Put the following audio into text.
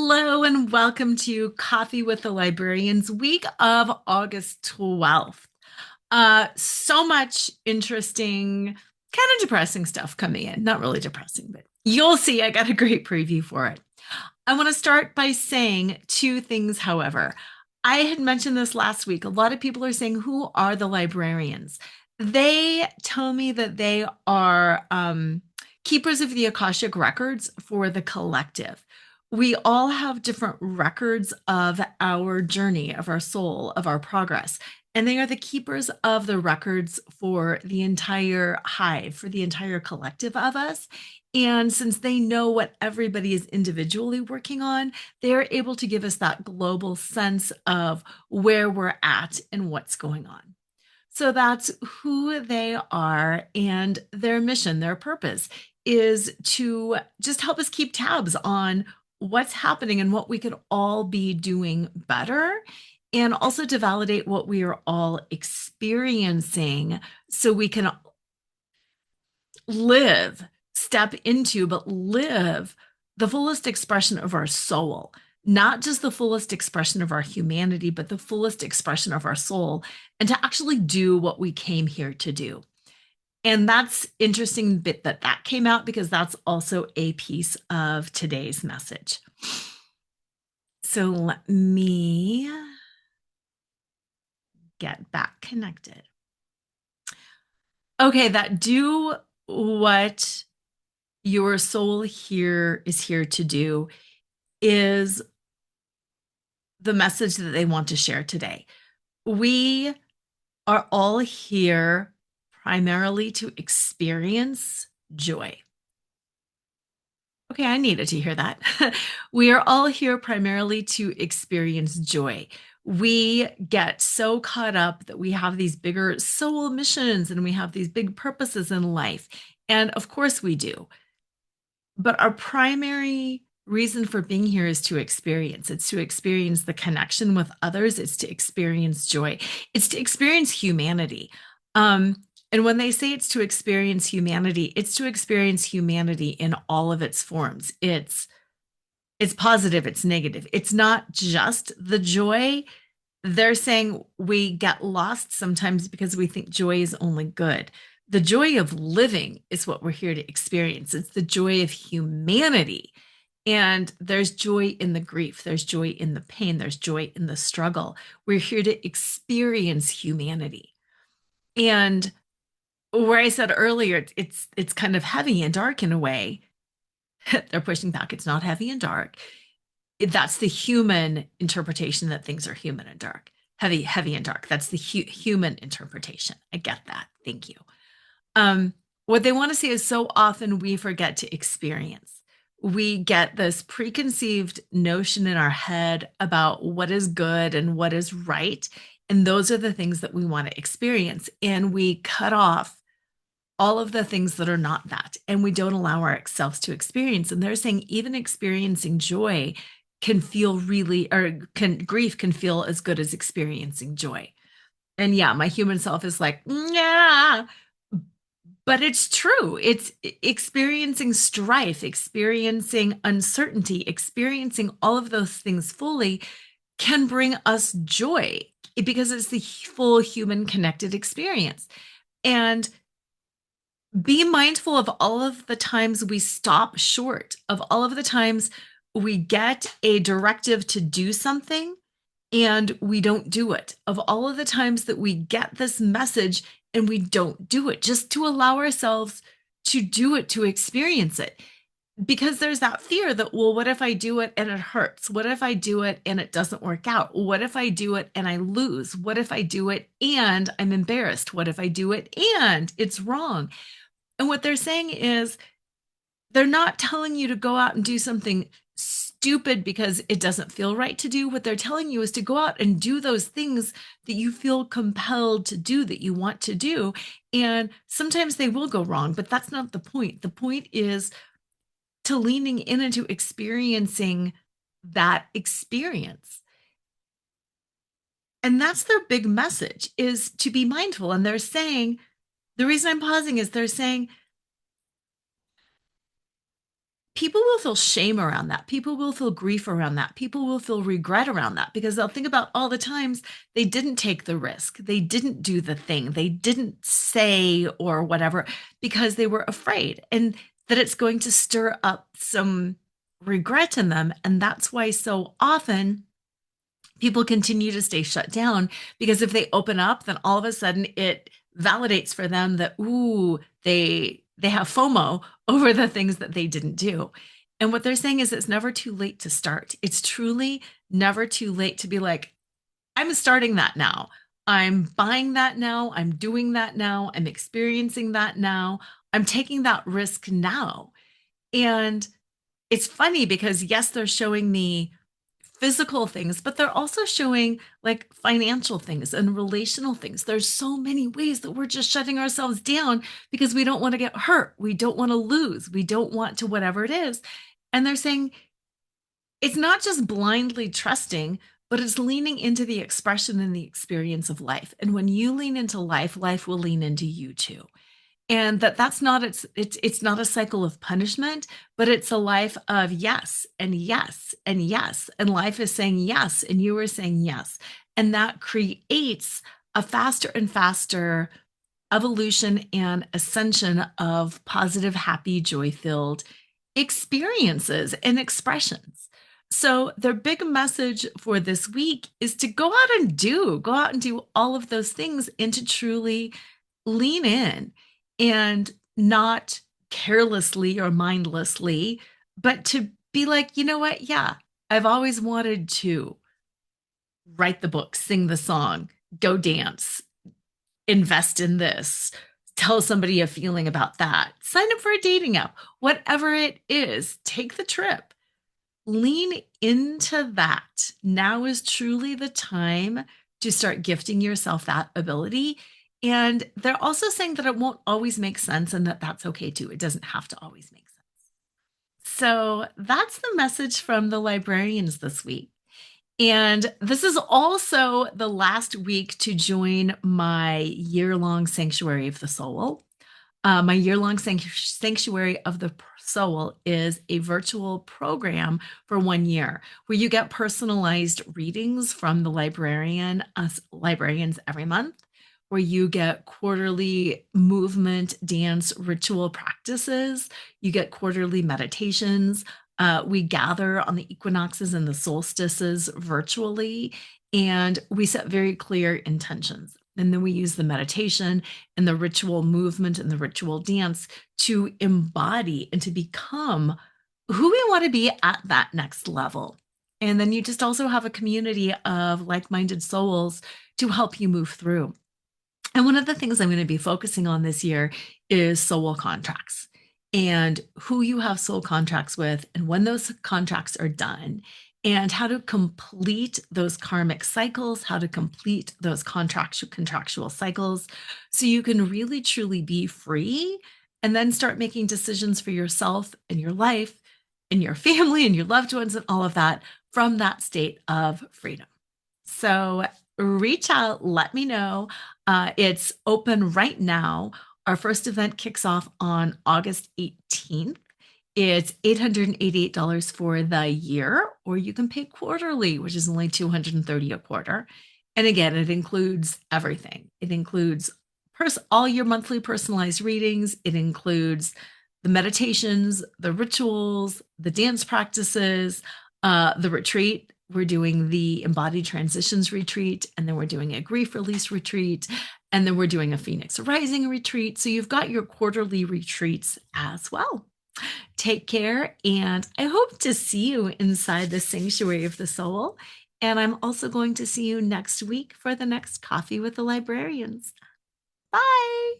Hello and welcome to Coffee with the Librarians, week of August 12th. So much interesting, kind of depressing stuff coming in. Not really depressing, but you'll see. I got a great preview for it. I want to start by saying two things, however. I had mentioned this last week. A lot of people are saying, who are the librarians? They tell me that they are keepers of the Akashic records for the collective. We all have different records of our journey, of our soul, of our progress. And they are the keepers of the records for the entire hive, for the entire collective of us. And since they know what everybody is individually working on, they're able to give us that global sense of where we're at and what's going on. So that's who they are, and their mission, their purpose is to just help us keep tabs on what's happening and what we could all be doing better, and also to validate what we are all experiencing so we can live, step into, but live the fullest expression of our soul, not just the fullest expression of our humanity, but the fullest expression of our soul, and to actually do what we came here to do. And that's interesting bit that came out because that's also a piece of today's message. So let me get back connected. Okay, that do what your soul here is here to do is the message that they want to share today. We are all here primarily to experience joy. Okay, I needed to hear that. We are all here primarily to experience joy. We get so caught up that we have these bigger soul missions and we have these big purposes in life. And of course we do. But our primary reason for being here is to experience. It's to experience the connection with others. It's to experience joy. It's to experience humanity. And when they say it's to experience humanity in all of its forms. It's positive, it's negative. It's not just the joy. They're saying we get lost sometimes because we think joy is only good. The joy of living is what we're here to experience. It's the joy of humanity. And there's joy in the grief. There's joy in the pain. There's joy in the struggle. We're here to experience humanity. And where I said earlier, it's kind of heavy and dark in a way. They're pushing back. It's not heavy and dark. That's the human interpretation that things are human and dark. Heavy and dark. That's the human interpretation. I get that. Thank you. What they want to say is so often we forget to experience. We get this preconceived notion in our head about what is good and what is right. And those are the things that we want to experience. And we cut off all of the things that are not that. And we don't allow ourselves to experience. And they're saying even experiencing joy can feel really, or grief can feel as good as experiencing joy. And yeah, my human self is like, yeah, but it's true. It's experiencing strife, experiencing uncertainty, experiencing all of those things fully can bring us joy because it's the full human connected experience. And be mindful of all of the times we stop short, of all of the times we get a directive to do something and we don't do it, of all of the times that we get this message and we don't do it, just to allow ourselves to do it, to experience it. Because there's that fear that, well, what if I do it and it hurts? What if I do it and it doesn't work out? What if I do it and I lose? What if I do it and I'm embarrassed? What if I do it and it's wrong? And what they're saying is they're not telling you to go out and do something stupid because it doesn't feel right to do. What they're telling you is to go out and do those things that you feel compelled to do, that you want to do. And sometimes they will go wrong, but that's not the point. The point is to leaning in into experiencing that experience. And that's their big message, is to be mindful. And they're saying, the reason I'm pausing is they're saying, people will feel shame around that. People will feel grief around that. People will feel regret around that because they'll think about all the times they didn't take the risk. They didn't do the thing. They didn't say or whatever because they were afraid, and that it's going to stir up some regret in them. And that's why so often people continue to stay shut down, because if they open up, then all of a sudden it validates for them that, ooh, they have FOMO over the things that they didn't do. And what they're saying is it's never too late to start. It's truly never too late to be like, I'm starting that now. I'm buying that now. I'm doing that now. I'm experiencing that now. I'm taking that risk now. And it's funny because, yes, they're showing me physical things, but they're also showing like financial things and relational things. There's so many ways that we're just shutting ourselves down because we don't want to get hurt. We don't want to lose. We don't want to whatever it is. And they're saying it's not just blindly trusting, but it's leaning into the expression and the experience of life. And when you lean into life, life will lean into you too. And that's not, it's not a cycle of punishment, but it's a life of yes and yes and yes, and life is saying yes and you are saying yes, and that creates a faster and faster evolution and ascension of positive, happy, joy filled experiences and expressions. So their big message for this week is to go out and do all of those things, and to truly lean in, and not carelessly or mindlessly, but to be like, you know what? Yeah, I've always wanted to write the book, sing the song, go dance, invest in this, tell somebody a feeling about that, sign up for a dating app, whatever it is, take the trip, lean into that. Now is truly the time to start gifting yourself that ability. And they're also saying that it won't always make sense, and that that's okay too. It doesn't have to always make sense. So that's the message from the librarians this week. And this is also the last week to join my year-long Sanctuary of the Soul. My year-long Sanctuary of the Soul is a virtual program for 1 year where you get personalized readings from the librarians every month, where you get quarterly movement, dance, ritual practices. You get quarterly meditations. We gather on the equinoxes and the solstices virtually, and we set very clear intentions. And then we use the meditation and the ritual movement and the ritual dance to embody and to become who we want to be at that next level. And then you just also have a community of like-minded souls to help you move through. And one of the things I'm going to be focusing on this year is soul contracts, and who you have soul contracts with, and when those contracts are done, and how to complete those karmic cycles, how to complete those contractual cycles, so you can really truly be free, and then start making decisions for yourself and your life and your family and your loved ones and all of that from that state of freedom. So reach out, let me know. It's open right now. Our first event kicks off on August 18th. It's $888 for the year, or you can pay quarterly, which is only $230 a quarter. And again, it includes everything. It includes all your monthly personalized readings. It includes the meditations, the rituals, the dance practices, the retreat. We're doing the embodied transitions retreat, and then we're doing a grief release retreat, and then we're doing a Phoenix Rising retreat. So you've got your quarterly retreats as well. Take care, and I hope to see you inside the Sanctuary of the Soul. And I'm also going to see you next week for the next Coffee with the Librarians. Bye.